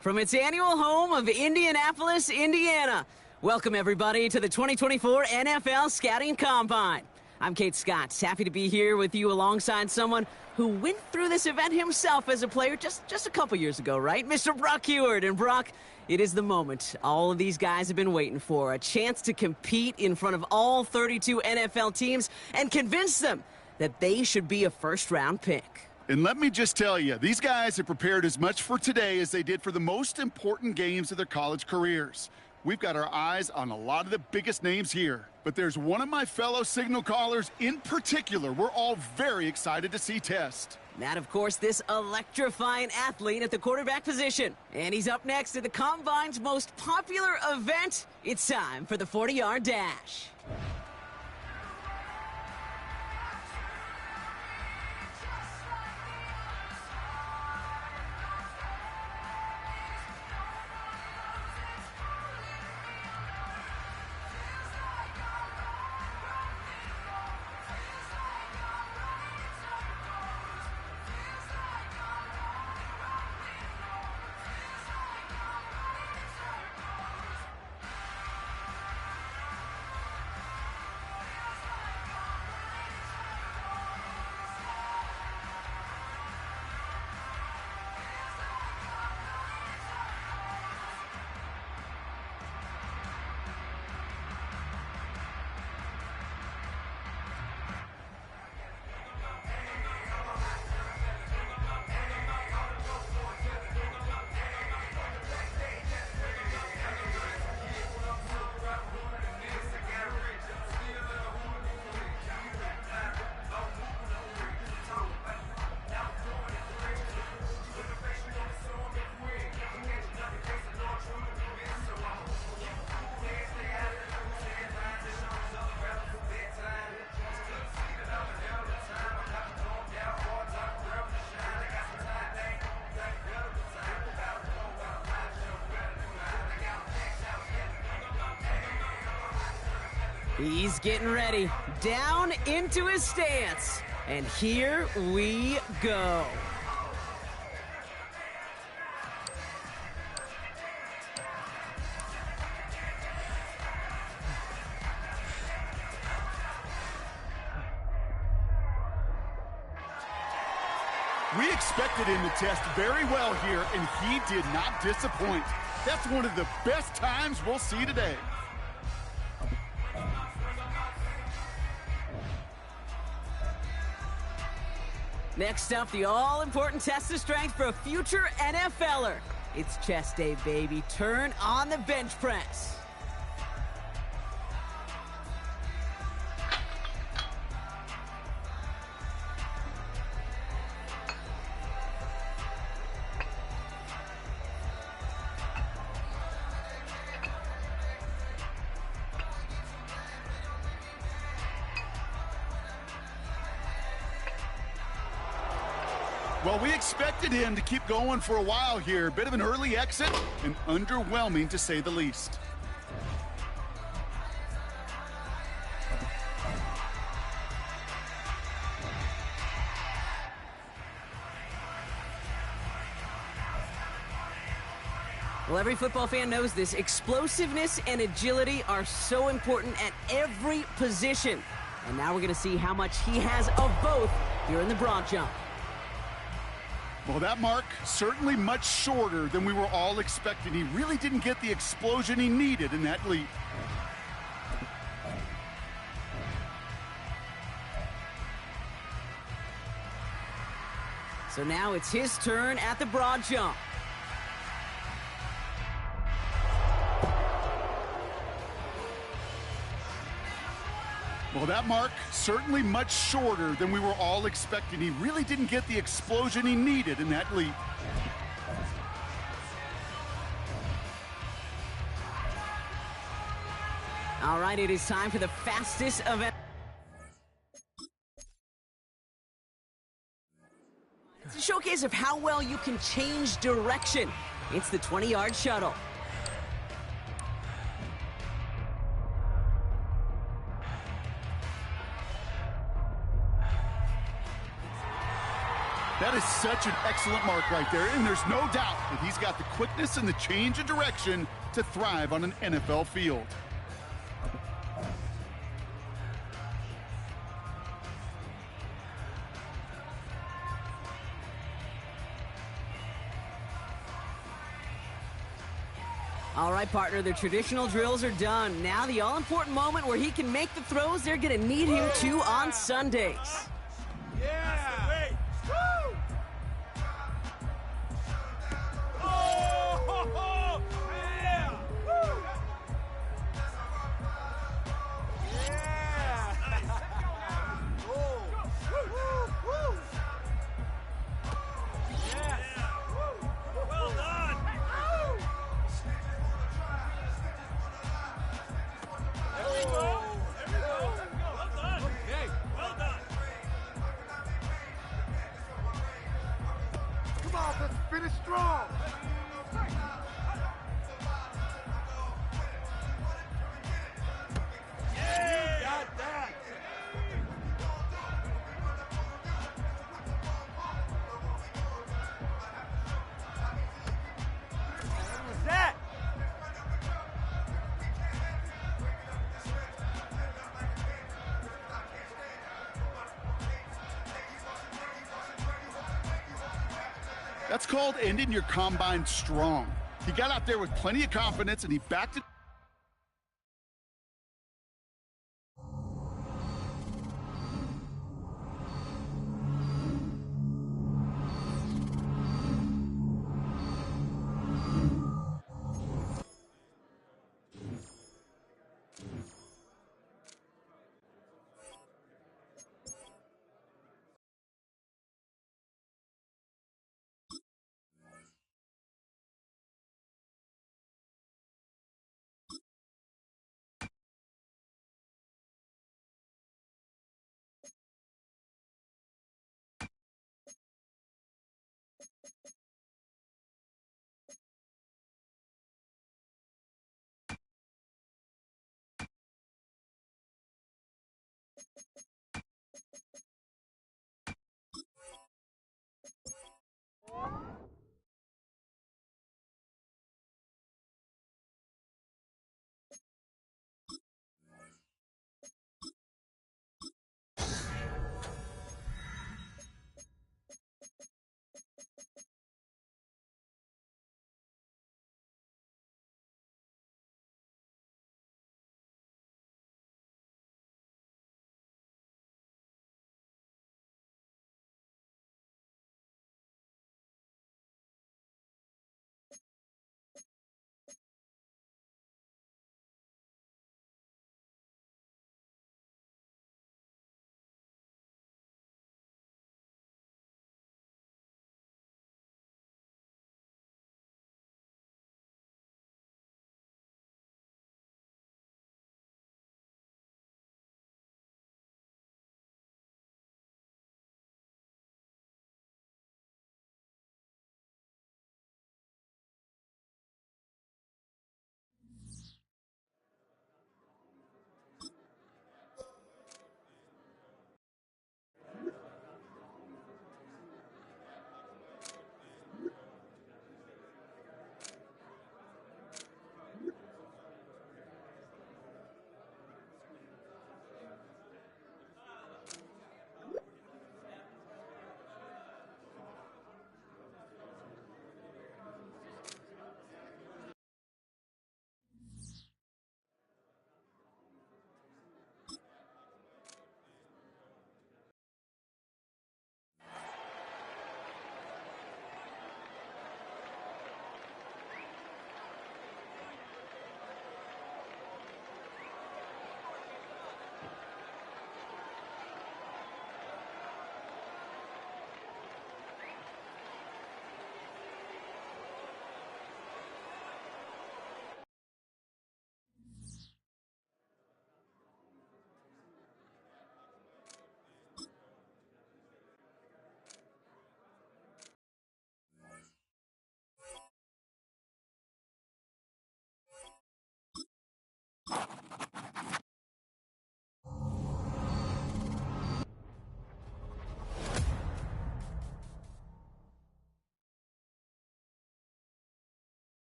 From its annual home of Indianapolis, Indiana, welcome everybody to the 2024 NFL Scouting Combine. I'm Kate Scott, happy to be here with you alongside someone who went through this event himself as a player just a couple years ago, right? Mr. Brock Huard. And Brock, it is the moment all of these guys have been waiting for, a chance to compete in front of all 32 NFL teams and convince them that they should be a first-round pick. And let me just tell you, these guys have prepared as much for today as they did for the most important games of their college careers. We've got our eyes on a lot of the biggest names here. But there's one of my fellow signal callers in particular we're all very excited to see test. That, of course, this electrifying athlete at the quarterback position. And he's up next at the Combine's most popular event. It's time for the 40-yard dash. He's getting ready, down into his stance, and here we go. We expected him to test very well here, and he did not disappoint. That's one of the best times we'll see today. Next up, the all-important test of strength for a future NFLer. It's chest day, baby. Turn on the bench press. Well, we expected him to keep going for a while here. Bit of an early exit and underwhelming to say the least. Well, every football fan knows this. Explosiveness and agility are so important at every position. And now we're going to see how much he has of both here in the broad jump. Well, that mark certainly much shorter than we were all expecting. He really didn't get the explosion he needed in that leap. So now it's his turn at the broad jump. Well, that mark certainly much shorter than we were all expecting. He really didn't get the explosion he needed in that leap. All right, it is time for the fastest event. It's a showcase of how well you can change direction. It's the 20-yard shuttle. That is such an excellent mark right there, and there's no doubt that he's got the quickness and the change of direction to thrive on an NFL field. All right, partner, the traditional drills are done. Now the all-important moment where he can make the throws they're going to need him to on Sundays. Yeah! Wait! Woo! Oh! Yeah! Woo! Yeah! Woo! Woo! Woo! Yeah! Well done! There we go! There we go! Well done! Okay, well done! Come on, let's finish strong. Yeah! Got that! What was that? That's called ending your combine strong. He got out there with plenty of confidence, and he backed it.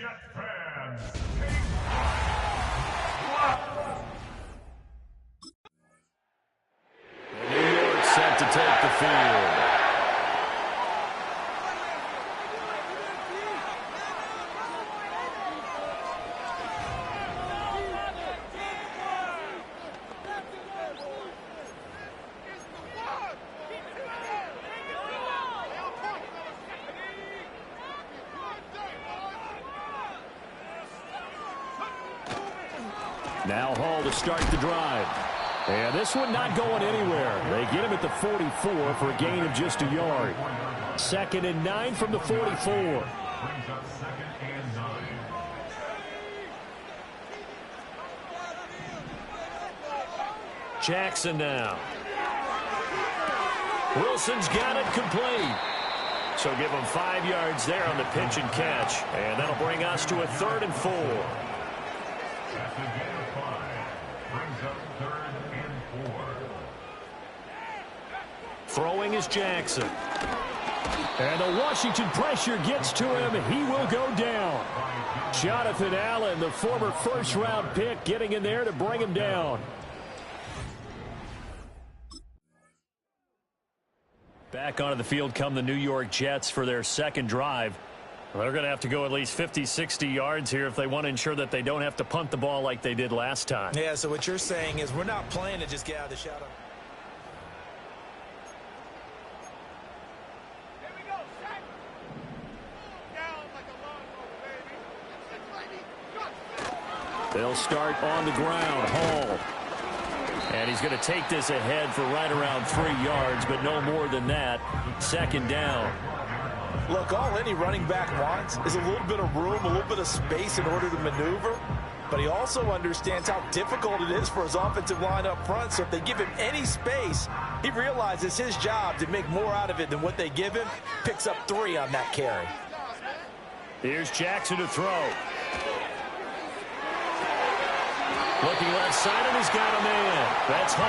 Jet fans, New York set to take the field. Now Hall to start the drive. And this one not going anywhere. They get him at the 44 for a gain of just a yard. 2nd and 9 from the 44. brings up 2nd and 9. Jackson now. Wilson's got it complete. So give him 5 yards there on the pitch and catch. And that'll bring us to a 3rd and 4. That's a gain of 5. Brings up 3rd and 4. Throwing is Jackson. And the Washington pressure gets to him. He will go down. Jonathan Allen, the former first-round pick, getting in there to bring him down. Back onto the field come the New York Jets for their 2nd drive. Well, they're going to have to go at least 50, 60 yards here if they want to ensure that they don't have to punt the ball like they did last time. Yeah, so what you're saying is we're not playing to just get out of the shadow. Here we go, set. Down like a lawnmower, baby. They'll start on the ground. Hall. And he's going to take this ahead for right around 3 yards, but no more than that. 2nd down. Look, all any running back wants is a little bit of room, a little bit of space in order to maneuver. But he also understands how difficult it is for his offensive line up front. So if they give him any space, he realizes his job to make more out of it than what they give him. Picks up 3 on that carry. Here's Jackson to throw. Looking left side, and he's got a man. That's Hall.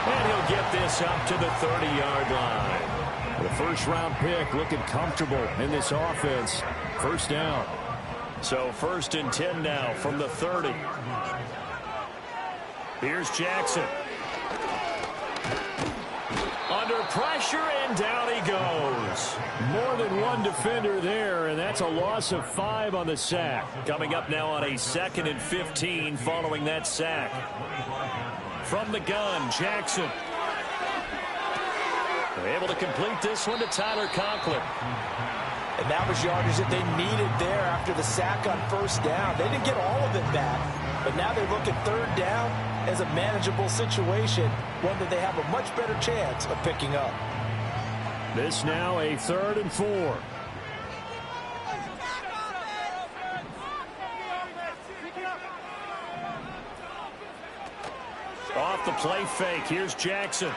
And he'll get this up to the 30-yard line. The first-round pick looking comfortable in this offense. 1st down. So 1st and 10 now from the 30. Here's Jackson. Under pressure, and down he goes. More than one defender there, and that's a loss of 5 on the sack. Coming up now on a 2nd and 15 following that sack. From the gun, Jackson. They're able to complete this one to Tyler Conklin. And that was yardage that they needed there after the sack on 1st down. They didn't get all of it back, but now they look at 3rd down as a manageable situation, one that they have a much better chance of picking up. This now a 3rd and 4. Off the play fake, here's Jackson.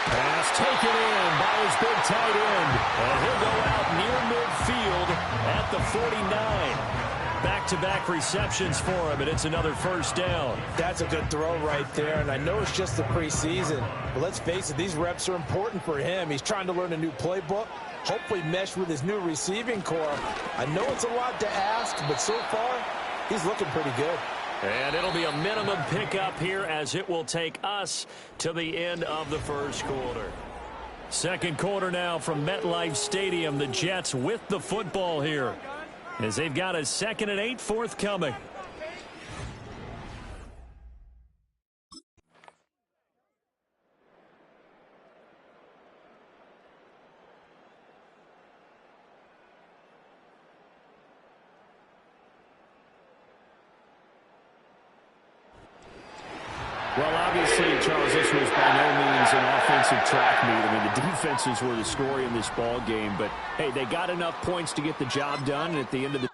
Pass taken in by his big tight end. And he'll go out near midfield at the 49. Back-to-back receptions for him, and it's another 1st down. That's a good throw right there, and I know it's just the preseason, but let's face it, these reps are important for him. He's trying to learn a new playbook, hopefully mesh with his new receiving core. I know it's a lot to ask, but so far, he's looking pretty good. And it'll be a minimum pickup here as it will take us to the end of the 1st quarter. 2nd quarter now from MetLife Stadium. The Jets with the football here as they've got a 2nd and 8 forthcoming. Well, obviously, Charles, this was by no means an offensive track meet. I mean, the defenses were the story in this ball game, but, hey, they got enough points to get the job done, and at the end of the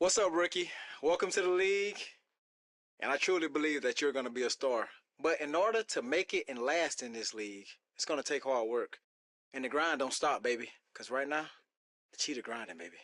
What's up, Ricky? Welcome to the league. And I truly believe that you're going to be a star. But in order to make it and last in this league, it's going to take hard work. And the grind don't stop, baby. Because right now, the cheetah grinding, baby.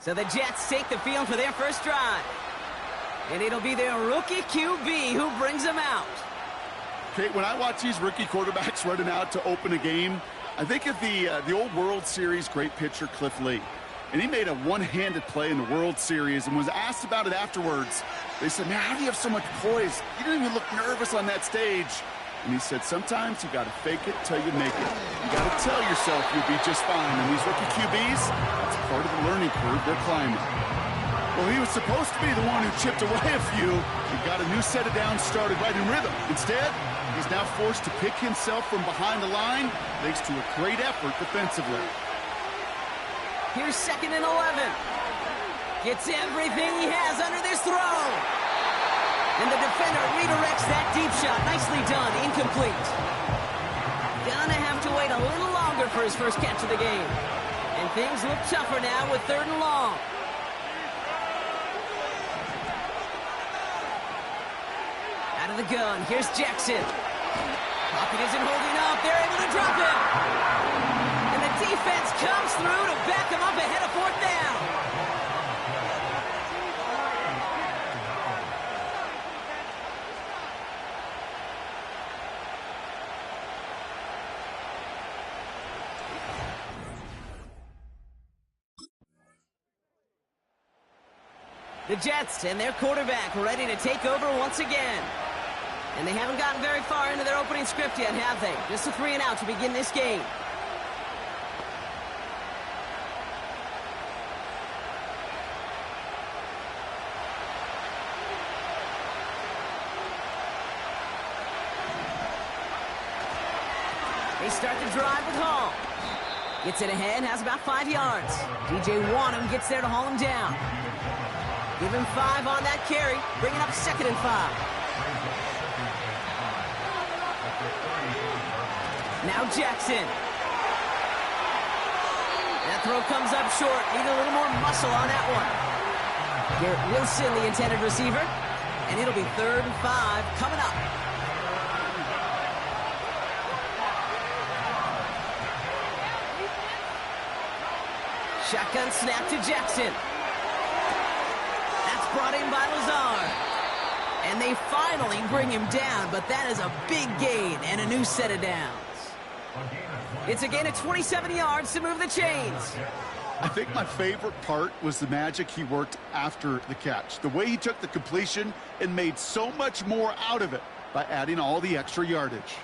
So the Jets take the field for their first drive. And it'll be their rookie QB who brings them out. Kate, when I watch these rookie quarterbacks running out to open a game, I think of the old World Series great pitcher Cliff Lee. And he made a one-handed play in the World Series and was asked about it afterwards. They said, man, how do you have so much poise? You didn't even look nervous on that stage. And he said, sometimes you got to fake it till you make it. You got to tell yourself you'll be just fine. And these rookie QBs, that's part of the learning curve they're climbing. Well, he was supposed to be the one who chipped away a few. He got a new set of downs started right in rhythm. Instead, he's now forced to pick himself from behind the line, thanks to a great effort defensively. Here's 2nd and 11. Gets everything he has under this throw. And the defender redirects that deep shot. Nicely done. Incomplete. Gonna have to wait a little longer for his first catch of the game. And things look tougher now with 3rd and long. Out of the gun. Here's Jackson. Pocket isn't holding up. They're able to drop him. And the defense comes through to back him up ahead of 4th down. The Jets and their quarterback ready to take over once again. And they haven't gotten very far into their opening script yet, have they? Just a 3 and out to begin this game. They start the drive with Hall. Gets it ahead, has about 5 yards. DJ Wanham gets there to haul him down. Give him 5 on that carry, bringing up 2nd and 5. Now Jackson. That throw comes up short. Need a little more muscle on that one. Garrett Wilson, the intended receiver. And it'll be 3rd and 5 coming up. Shotgun snap to Jackson. That's brought in by Lazard. And they finally bring him down, but that is a big gain and a new set of downs. It's a gain of 27 yards to move the chains. I think my favorite part was the magic he worked after the catch. The way he took the completion and made so much more out of it by adding all the extra yardage.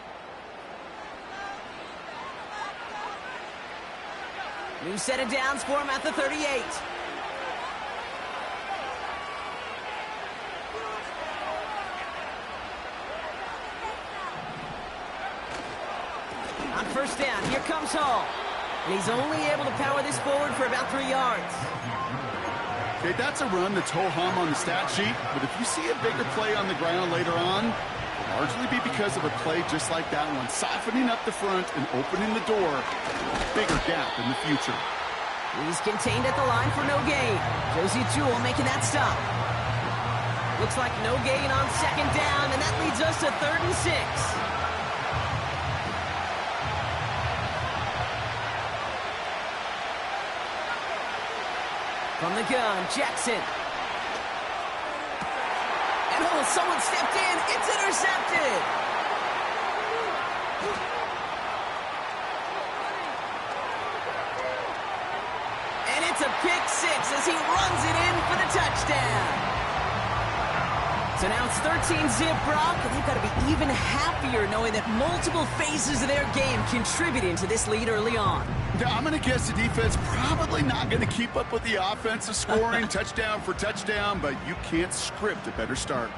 New set of downs for him at the 38. On 1st down, here comes Hall. And he's only able to power this forward for about 3 yards. Okay, that's a run that's ho-hum on the stat sheet, but if you see a bigger play on the ground later on, it'll largely be because of a play just like that one, softening up the front and opening the door to a bigger gap in the future. He's contained at the line for no gain. Josie Jewell making that stop. Looks like no gain on 2nd down, and that leads us to 3rd and 6. From the gun, Jackson. And someone stepped in. It's intercepted. And it's a pick 6 as he runs it in for the touchdown. So now it's 13-zip, Brock, and they've got to be even happier knowing that multiple phases of their game contributing to this lead early on. I'm going to guess the defense probably not going to keep up with the offensive scoring touchdown for touchdown, but you can't script a better start.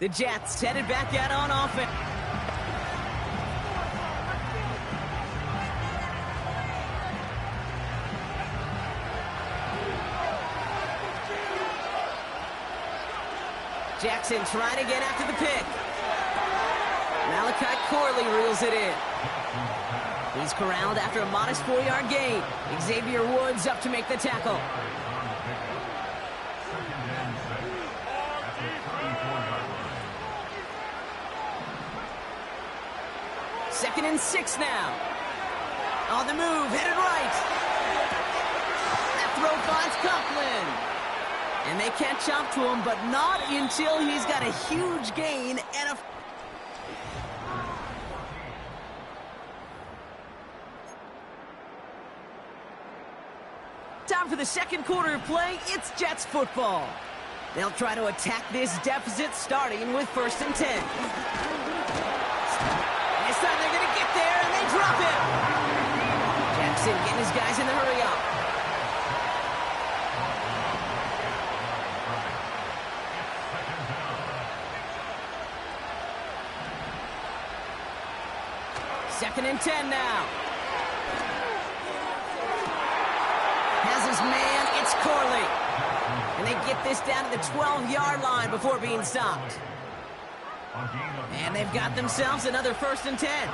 The Jets headed back out on offense. Jackson trying to get after the pick. Malachi Corley reels it in. He's corralled after a modest 4-yard gain. Xavier Woods up to make the tackle. Second and 6 now. On the move, headed right. That throw finds Coughlin. And they catch up to him, but not until he's got a huge gain and a... Time for the second quarter of play. It's Jets football. They'll try to attack this deficit starting with 1st and 10. This time they're going to get there, and they drop it. Jackson getting his guys in the hurry up. Second and 10 now. Has his man, it's Corley. And they get this down to the 12-yard line before being stopped. And they've got themselves another 1st and 10.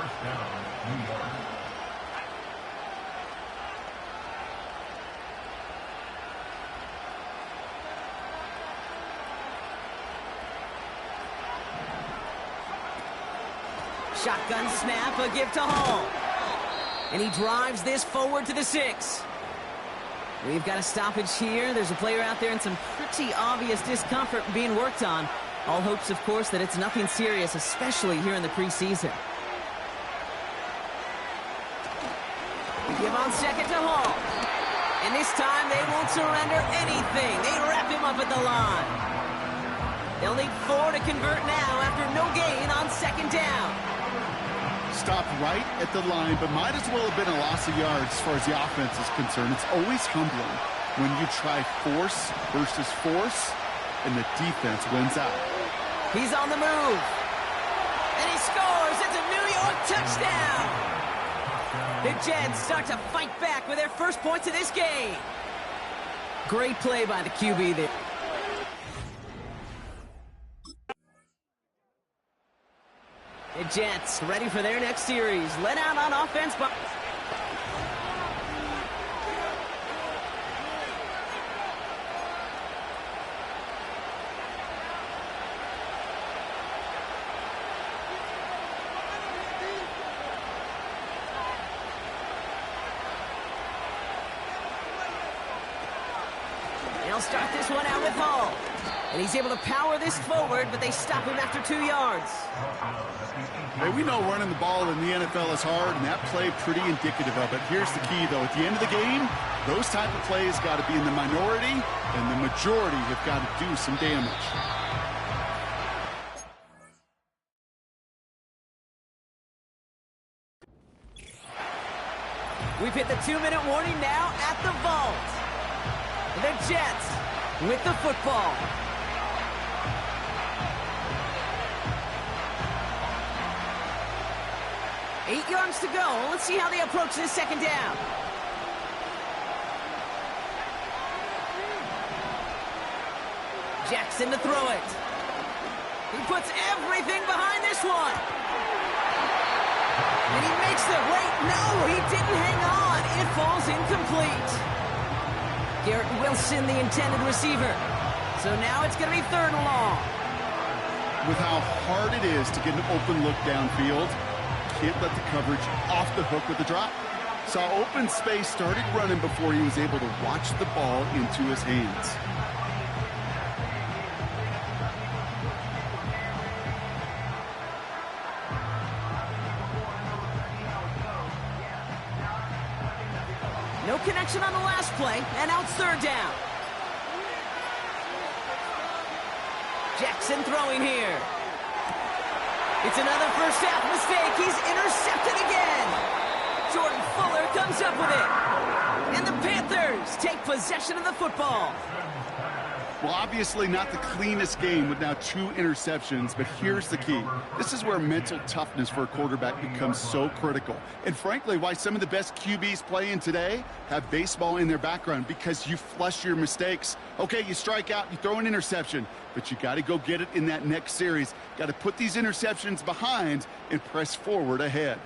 Shotgun snap, a give to Hall. And he drives this forward to the 6. We've got a stoppage here. There's a player out there in some pretty obvious discomfort being worked on. All hopes, of course, that it's nothing serious, especially here in the preseason. Give on second to Hall. And this time they won't surrender anything. They wrap him up at the line. They'll need 4 to convert now after no gain on 2nd down. Stopped right at the line, but might as well have been a loss of yards as far as the offense is concerned. It's always humbling when you try force versus force, and the defense wins out. He's on the move. And he scores. It's a New York touchdown. The Jets start to fight back with their first points of this game. Great play by the QB there. The Jets ready for their next series. Let out on offense, but... They'll start this one out with Hall. And he's able to power this forward, but they stop him after 2 yards. Hey, we know running the ball in the NFL is hard, and that play pretty indicative of it. Here's the key, though. At the end of the game, those type of plays got to be in the minority, and the majority have got to do some damage. We've hit the 2-minute warning now at the vault. The Jets with the football. Eight yards to go. Let's see how they approach this 2nd down. Jackson to throw it. He puts everything behind this one. And he makes the wait. No, he didn't hang on. It falls incomplete. Garrett Wilson, the intended receiver. So now it's going to be 3rd and long. With how hard it is to get an open look downfield, can't let the coverage off the hook with the drop. Saw open space, started running before he was able to watch the ball into his hands. No connection on the last play, and now it's 3rd down. Jackson throwing here. It's another first half mistake. He's intercepted again. Jordan Fuller comes up with it. And the Panthers take possession of the football. Well, obviously not the cleanest game with now 2 interceptions, but here's the key. This is where mental toughness for a quarterback becomes so critical. And frankly, why some of the best QBs playing today have baseball in their background, because you flush your mistakes. Okay, you strike out, you throw an interception, but you got to go get it in that next series. Got to put these interceptions behind and press forward ahead.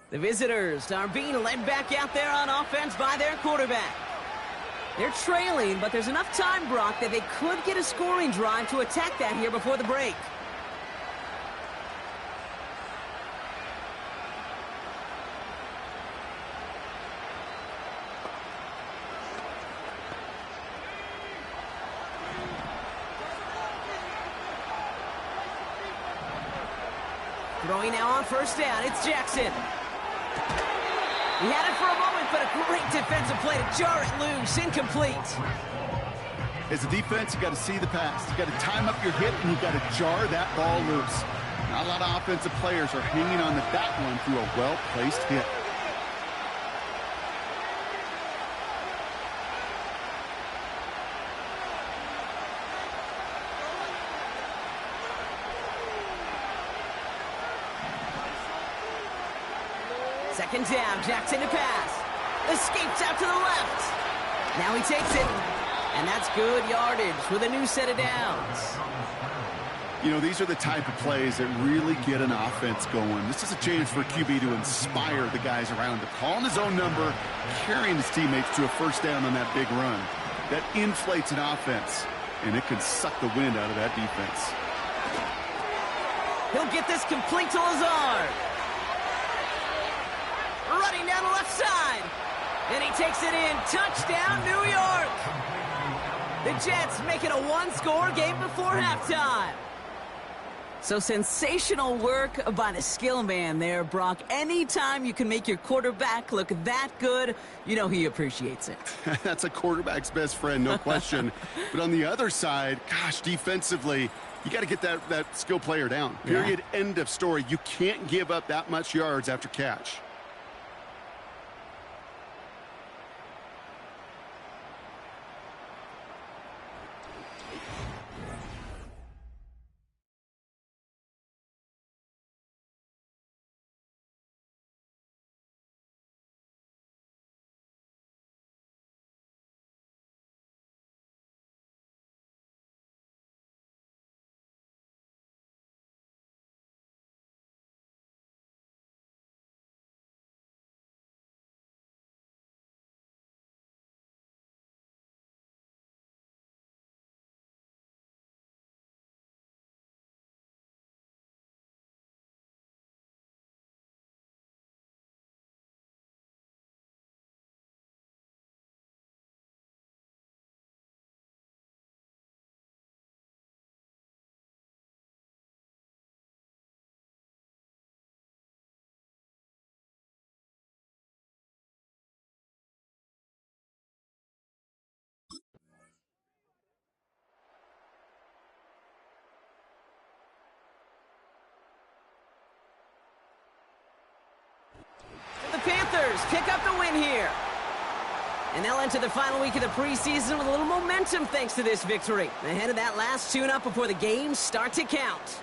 The visitors are being led back out there on offense by their quarterback. They're trailing, but there's enough time, Brock, that they could get a scoring drive to attack that here before the break. Throwing now on first down, it's Jackson. He had it for a moment, but a great defensive play to jar it loose, incomplete. As a defense, you got to see the pass. You got to time up your hit, and you got to jar that ball loose. Not a lot of offensive players are hanging on to that one through a well-placed hit. Second down, Jackson to pass. Escapes out to the left. Now he takes it, and that's good yardage with a new set of downs. You know, these are the type of plays that really get an offense going. This is a chance for QB to inspire the guys around him. Calling his own number, carrying his teammates to a first down on that big run. That inflates an offense, and it can suck the wind out of that defense. He'll get this complete to Lazard. Running down the left side. And he takes it in. Touchdown, New York. The Jets make it a one-score game before halftime. So sensational work by the skill man there, Brock. Anytime you can make your quarterback look that good, you know he appreciates it. That's a quarterback's best friend, no question. But on the other side, gosh, defensively, you got to get that skill player down. Period. Yeah. End of story. You can't give up that much yards after catch. The Panthers pick up the win here. And they'll enter the final week of the preseason with a little momentum thanks to this victory. Ahead of that last tune-up before the games start to count.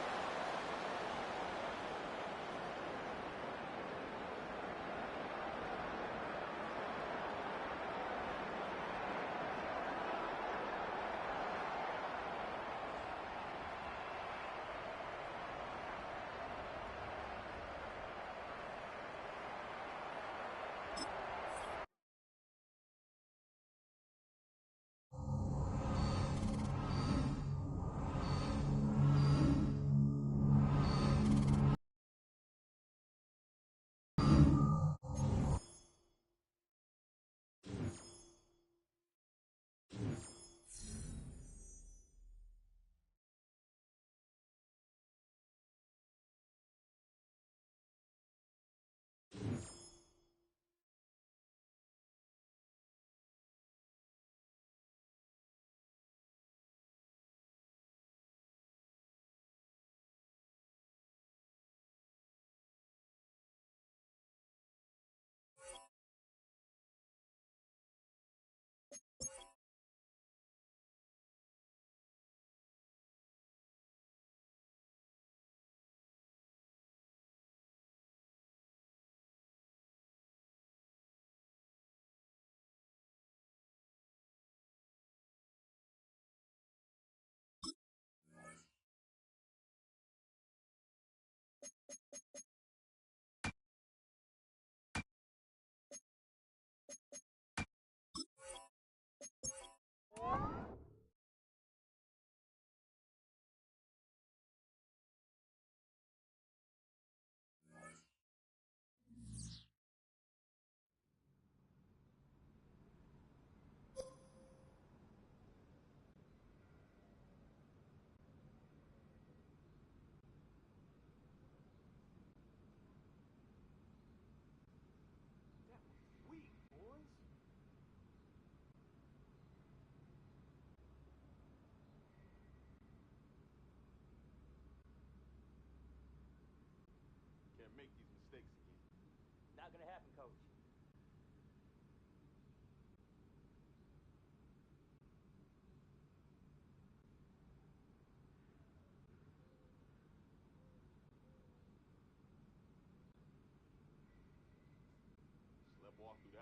walk the